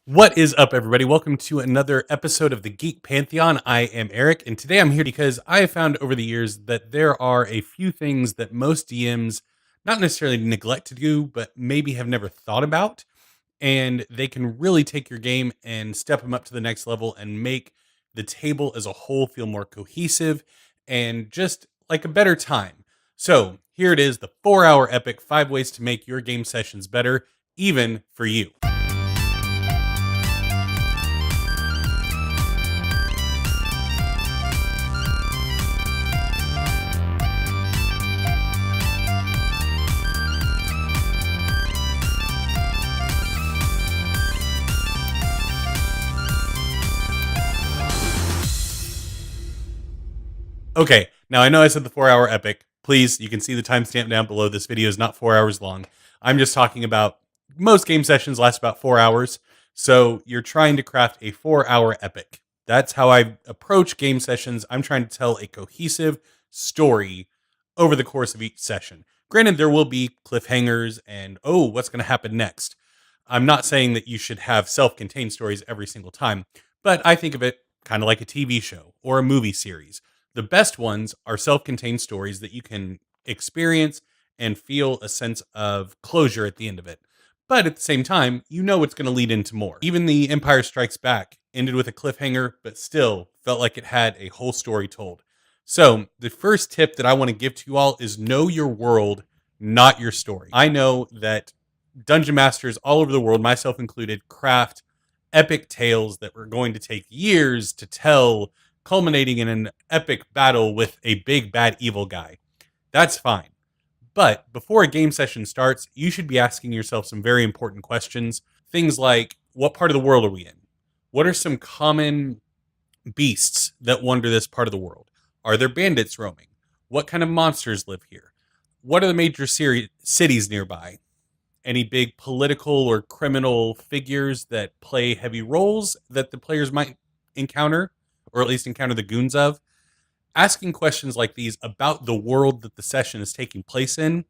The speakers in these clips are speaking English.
What is up, everybody? Welcome to another episode of the Geek Pantheon. I am Eric, and today I'm here because I have found over the years that there are a few things that most DMs not necessarily neglect to do, but maybe have never thought about. And they can really take your game and step them up to the next level and make the table as a whole feel more cohesive and just like a better time. So here it is, the 4-hour epic, 5 ways to make your game sessions better, even for you. Okay, now I know I said the 4-hour epic. Please, you can see the timestamp down below. This video is not 4 hours long. I'm just talking about most game sessions last about 4 hours. So you're trying to craft a 4-hour epic. That's how I approach game sessions. I'm trying to tell a cohesive story over the course of each session. Granted, there will be cliffhangers and, oh, what's going to happen next? I'm not saying that you should have self-contained stories every single time, but I think of it kind of like a TV show or a movie series. The best ones are self-contained stories that you can experience and feel a sense of closure at the end of it. But at the same time, you know it's going to lead into more. Even The Empire Strikes Back ended with a cliffhanger, but still felt like it had a whole story told. So the first tip that I want to give to you all is know your world, not your story. I know that dungeon masters all over the world, myself included, craft epic tales that were going to take years to tell, culminating in an epic battle with a big bad evil guy. That's fine. But before a game session starts, you should be asking yourself some very important questions. Things like, what part of the world are we in? What are some common beasts that wander this part of the world? Are there bandits roaming? What kind of monsters live here? What are the major cities nearby? Any big political or criminal figures that play heavy roles that the players might encounter, or at least encounter the goons of? Asking questions like these about the world that the session is taking place in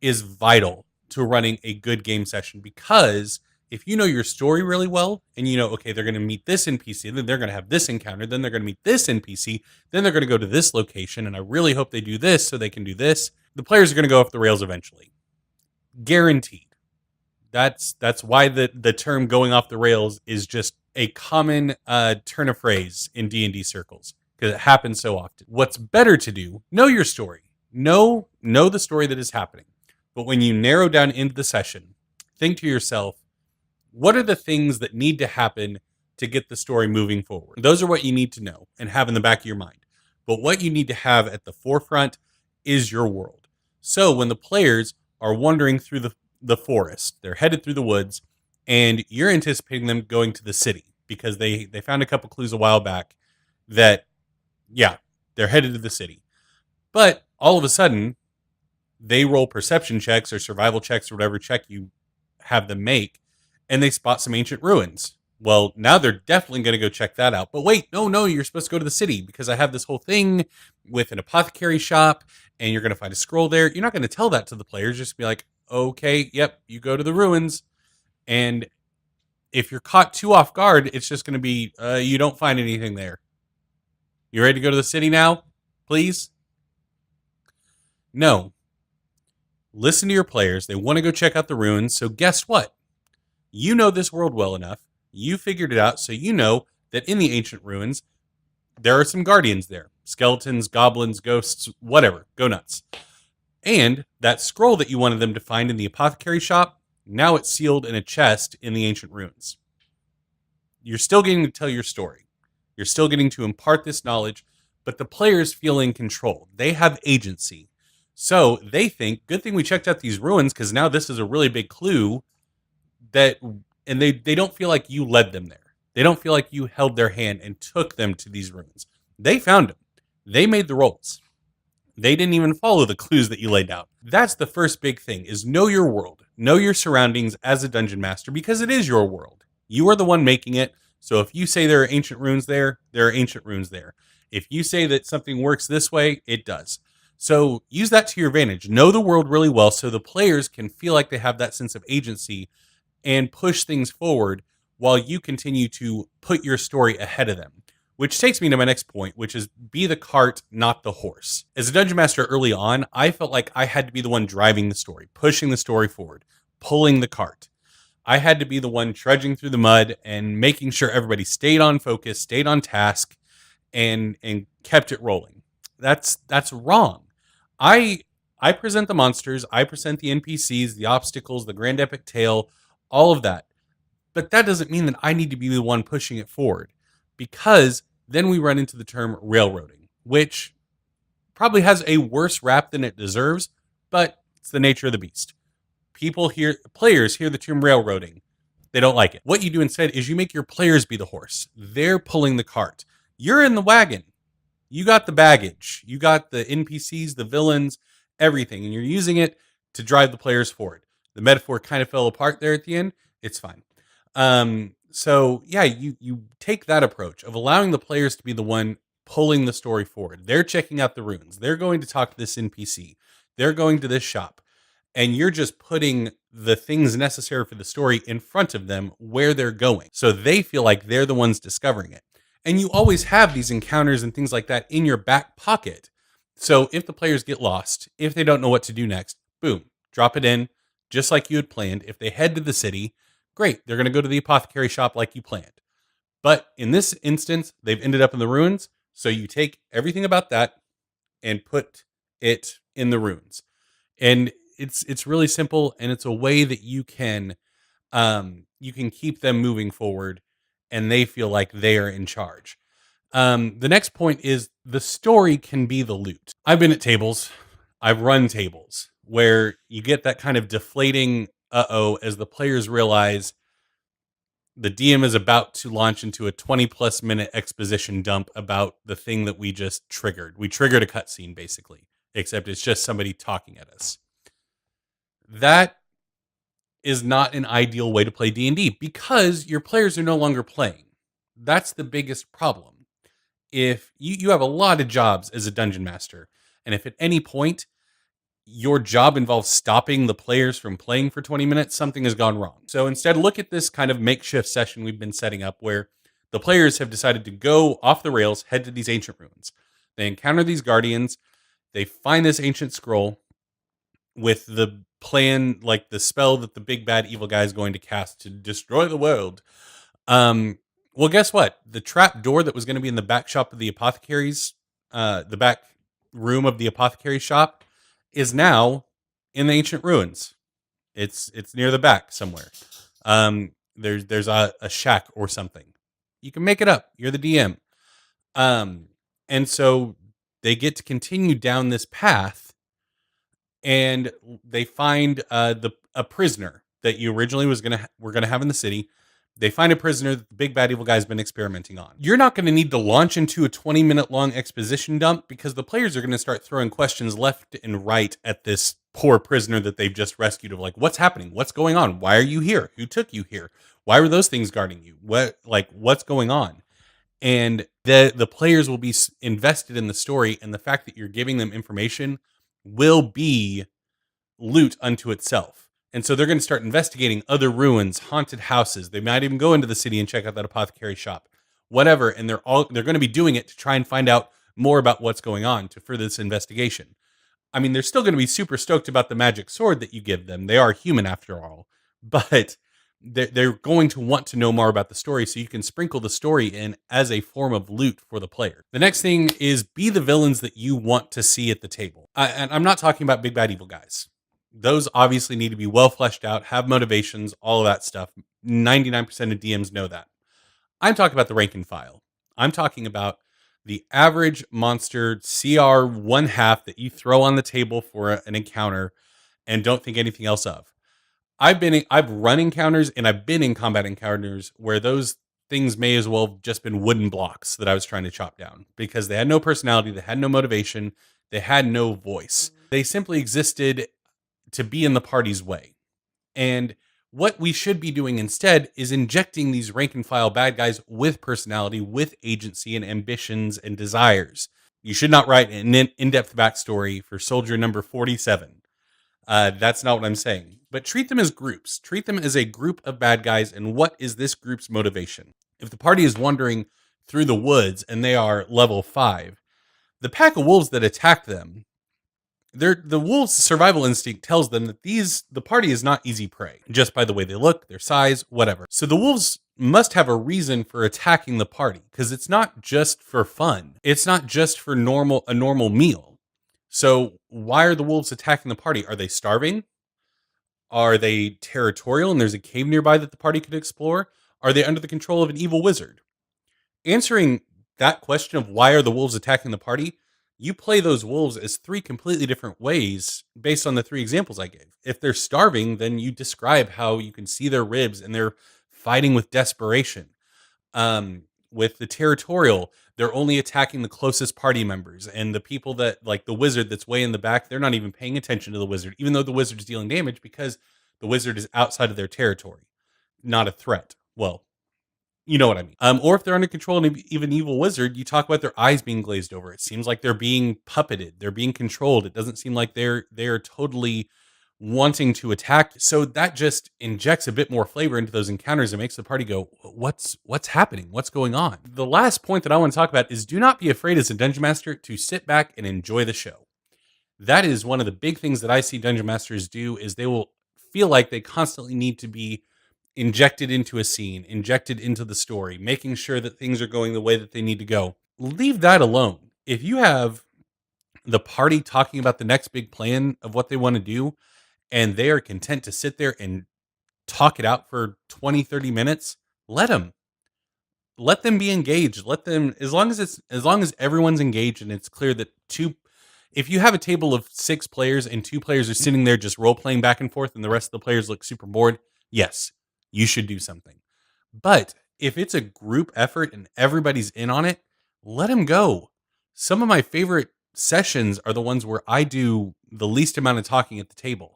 is vital to running a good game session, because if you know your story really well and you know, okay, they're going to meet this NPC, then they're going to have this encounter, then they're going to meet this NPC, then they're going to go to this location, and I really hope they do this so they can do this, the players are going to go off the rails eventually. Guaranteed. That's why the term going off the rails is just a common turn of phrase in D&D circles, because it happens so often. What's better to do, know your story. Know the story that is happening. But when you narrow down into the session, think to yourself, what are the things that need to happen to get the story moving forward? Those are what you need to know and have in the back of your mind. But what you need to have at the forefront is your world. So when the players are wandering through the forest, they're headed through the woods, and you're anticipating them going to the city because they found a couple clues a while back that, yeah, they're headed to the city. But all of a sudden, they roll perception checks or survival checks or whatever check you have them make, and they spot some ancient ruins. Well, now they're definitely going to go check that out. But wait, no, you're supposed to go to the city because I have this whole thing with an apothecary shop, and you're going to find a scroll there. You're not going to tell that to the players. Just be like, okay, yep, you go to the ruins. And if you're caught too off guard, it's just going to be, you don't find anything there. You ready to go to the city now, please? No. Listen to your players. They want to go check out the ruins. So guess what? You know this world well enough. You figured it out. So you know that in the ancient ruins, there are some guardians there. Skeletons, goblins, ghosts, whatever. Go nuts. And that scroll that you wanted them to find in the apothecary shop, now it's sealed in a chest in the ancient ruins. You're still getting to tell your story. You're still getting to impart this knowledge, but the players feel in control. They have agency. So they think, good thing we checked out these ruins, because now this is a really big clue that, and they don't feel like you led them there. They don't feel like you held their hand and took them to these ruins. They found them. They made the rolls. They didn't even follow the clues that you laid out. That's the first big thing, is know your world. Know your surroundings as a dungeon master, because it is your world. You are the one making it. So if you say there are ancient runes there are ancient runes there. If you say that something works this way, it does. So use that to your advantage. Know the world really well so the players can feel like they have that sense of agency and push things forward while you continue to put your story ahead of them. Which takes me to my next point, which is be the cart, not the horse. As a dungeon master early on, I felt like I had to be the one driving the story, pushing the story forward, pulling the cart. I had to be the one trudging through the mud and making sure everybody stayed on focus, stayed on task, and kept it rolling. That's wrong. I I present the monsters, I present the NPCs, the obstacles, the grand epic tale, all of that. But that doesn't mean that I need to be the one pushing it forward, because then we run into the term railroading, which probably has a worse rap than it deserves, but it's the nature of the beast. Players hear the term railroading. They don't like it. What you do instead is you make your players be the horse. They're pulling the cart. You're in the wagon. You got the baggage. You got the NPCs, the villains, everything, and you're using it to drive the players forward. The metaphor kind of fell apart there at the end. It's fine. So yeah, you take that approach of allowing the players to be the one pulling the story forward. They're checking out the runes. They're going to talk to this NPC. They're going to this shop. And you're just putting the things necessary for the story in front of them where they're going. So they feel like they're the ones discovering it. And you always have these encounters and things like that in your back pocket. So if the players get lost, if they don't know what to do next, boom, drop it in just like you had planned. If they head to the city, great, they're going to go to the apothecary shop like you planned. But in this instance, they've ended up in the ruins. So you take everything about that and put it in the ruins. And it's really simple, and it's a way that you can keep them moving forward, and they feel like they are in charge. The next point is the story can be the loot. I've been at tables, I've run tables where you get that kind of deflating as the players realize the DM is about to launch into a 20+ minute exposition dump about the thing that we just triggered. We triggered a cutscene basically, except it's just somebody talking at us. That is not an ideal way to play D&D because your players are no longer playing. That's the biggest problem. If you have a lot of jobs as a dungeon master, and if at any point your job involves stopping the players from playing for 20 minutes, something has gone wrong. So instead, look at this kind of makeshift session we've been setting up where the players have decided to go off the rails, head to these ancient ruins. They encounter these guardians, they find this ancient scroll with the plan, like the spell that the big bad evil guy is going to cast to destroy the world. Well, guess what? The trap door that was going to be in the back shop of the apothecaries, the back room of the apothecary shop, is now in the ancient ruins. It's near the back somewhere. There's a shack or something. You can make it up. You're the DM. And so they get to continue down this path, and they find a prisoner that you originally were gonna have in the city. They find a prisoner that the big bad evil guy's been experimenting on. You're not going to need to launch into a 20-minute long exposition dump because the players are going to start throwing questions left and right at this poor prisoner that they've just rescued of like, what's happening? What's going on? Why are you here? Who took you here? Why were those things guarding you? What's going on? And the players will be invested in the story, and the fact that you're giving them information will be loot unto itself. And so they're going to start investigating other ruins, haunted houses. They might even go into the city and check out that apothecary shop, whatever. And they're going to be doing it to try and find out more about what's going on to further this investigation. I mean, they're still going to be super stoked about the magic sword that you give them. They are human after all, but they're going to want to know more about the story, so you can sprinkle the story in as a form of loot for the player. The next thing is be the villains that you want to see at the table. And I'm not talking about big bad evil guys. Those obviously need to be well fleshed out, have motivations, all of that stuff. 99% of DMs know that. I'm talking about the rank and file. I'm talking about the average monster CR 1/2 that you throw on the table for an encounter and don't think anything else of. I've run encounters and I've been in combat encounters where those things may as well have just been wooden blocks that I was trying to chop down because they had no personality, they had no motivation, they had no voice. They simply existed to be in the party's way. And what we should be doing instead is injecting these rank and file bad guys with personality, with agency and ambitions and desires. You should not write an in-depth backstory for soldier number 47. That's not what I'm saying. But treat them as groups. Treat them as a group of bad guys. And what is this group's motivation? If the party is wandering through the woods and they are level 5, the pack of wolves that attack them, the wolves' survival instinct tells them that the party is not easy prey, just by the way they look, their size, whatever. So the wolves must have a reason for attacking the party, because it's not just for fun. It's not just for a normal meal. So why are the wolves attacking the party? Are they starving? Are they territorial and there's a cave nearby that the party could explore? Are they under the control of an evil wizard? Answering that question of why are the wolves attacking the party, you play those wolves as 3 completely different ways based on the 3 examples I gave. If they're starving, then you describe how you can see their ribs and they're fighting with desperation. With the territorial, they're only attacking the closest party members, and the people that, like the wizard that's way in the back, they're not even paying attention to the wizard, even though the wizard is dealing damage because the wizard is outside of their territory, not a threat. Well, you know what I mean. Or if they're under control of even evil wizard, you talk about their eyes being glazed over. It seems like they're being puppeted. They're being controlled. It doesn't seem like they're totally wanting to attack. So that just injects a bit more flavor into those encounters and makes the party go, what's happening? What's going on? The last point that I want to talk about is do not be afraid as a dungeon master to sit back and enjoy the show. That is one of the big things that I see dungeon masters do is they will feel like they constantly need to be injected into a scene, injected into the story, making sure that things are going the way that they need to go. Leave that alone. If you have the party talking about the next big plan of what they want to do, and they are content to sit there and talk it out for 20, 30 minutes, let them. Let them be engaged. Let them, as long as everyone's engaged and it's clear that if you have a table of 6 players and 2 players are sitting there just role playing back and forth and the rest of the players look super bored, yes, you should do something. But if it's a group effort and everybody's in on it, let them go. Some of my favorite sessions are the ones where I do the least amount of talking at the table.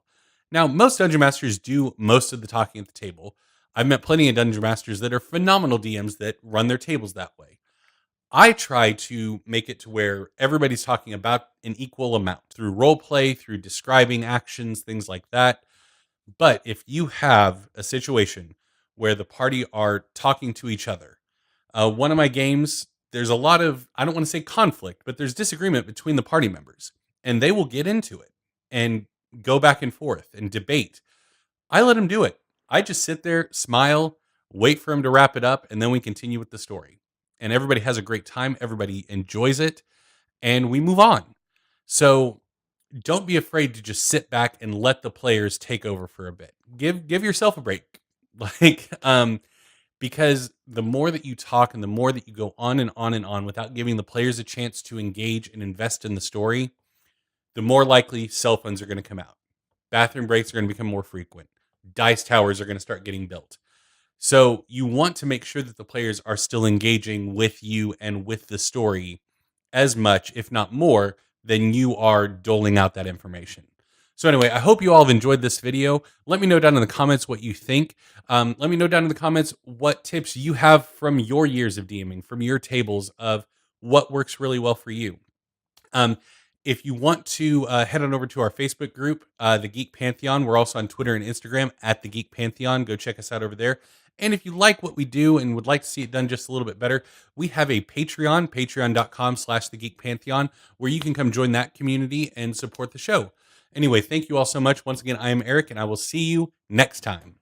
Now, most dungeon masters do most of the talking at the table. I've met plenty of dungeon masters that are phenomenal DMs that run their tables that way. I try to make it to where everybody's talking about an equal amount through role play, through describing actions, things like that. But if you have a situation where the party are talking to each other, one of my games, there's a lot of, I don't want to say conflict, but there's disagreement between the party members, and they will get into it and go back and forth and debate. I let them do it. I just sit there, smile, wait for him to wrap it up, and then we continue with the story. And everybody has a great time. Everybody enjoys it, and we move on. So don't be afraid to just sit back and let the players take over for a bit. Give yourself a break. Like, because the more that you talk and the more that you go on and on and on without giving the players a chance to engage and invest in the story, the more likely cell phones are going to come out. Bathroom breaks are going to become more frequent. Dice towers are going to start getting built. So you want to make sure that the players are still engaging with you and with the story as much, if not more, than you are doling out that information. So anyway, I hope you all have enjoyed this video. Let me know down in the comments what you think. Let me know down in the comments what tips you have from your years of DMing, from your tables of what works really well for you. If you want to head on over to our Facebook group, the Geek Pantheon, we're also on Twitter and Instagram at the Geek Pantheon. Go check us out over there. And if you like what we do and would like to see it done just a little bit better, we have a Patreon, patreon.com/the Geek Pantheon, where you can come join that community and support the show. Anyway, thank you all so much. Once again, I am Eric, and I will see you next time.